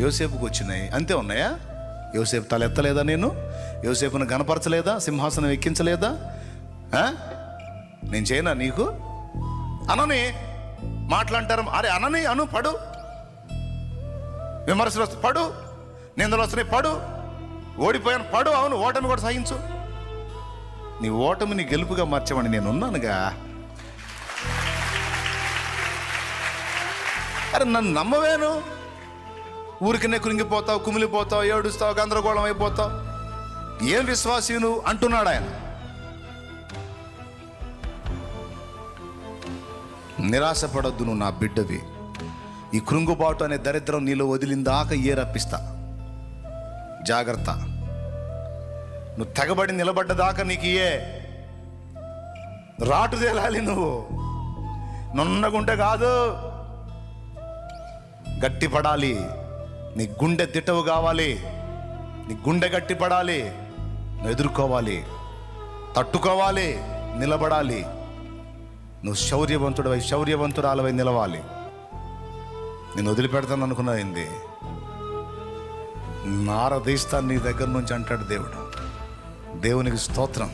యోసేపుకు వచ్చినాయి, అంతే ఉన్నాయా? యోసేపు తల ఎత్తలేదా? నేను యోసేపును గనపరచలేదా? సింహాసనం ఎక్కించలేదా? నేను చేయనా నీకు? అనని మాట్లాంటారు, అరే అనని అను, పడు, విమర్శలు వస్తాయి పడు, నిందలు వస్తున్నాయి పడు, ఓడిపోయాను పడు, అవును ఓటమి కూడా సహించు. నీ ఓటమిని గెలుపుగా మార్చమని నేను ఉన్నానుగా. అరే నన్ను నమ్మవేను, ఊరికనే కృంగిపోతావు, కుమిలిపోతావు, ఏడుస్తావు, గందరగోళం అయిపోతావు, ఏం విశ్వాసీ నువ్వు అంటున్నాడు ఆయన. నిరాశపడొద్దు, నువ్వు నా బిడ్డవి. ఈ కృంగుబాటు అనే దరిద్రం నీలో వదిలిందాక ఏ రప్పిస్తా, జాగ్రత్త. నువ్వు తెగబడి నిలబడ్డదాకా నీకు ఏ రాటు తేలాలి. నువ్వు నున్నగుంటే కాదు, గట్టిపడాలి. నీ గుండె దిట్టవు కావాలి, నీ గుండె గట్టిపడాలి, నువ్వు ఎదుర్కోవాలి, తట్టుకోవాలి, నిలబడాలి. నువ్వు శౌర్యవంతురాలవై నిలవాలి. నేను వదిలిపెడతాను అనుకున్నది నారదీస్తాను నీ దగ్గర నుంచి అంటాడు దేవుడు. దేవునికి స్తోత్రం.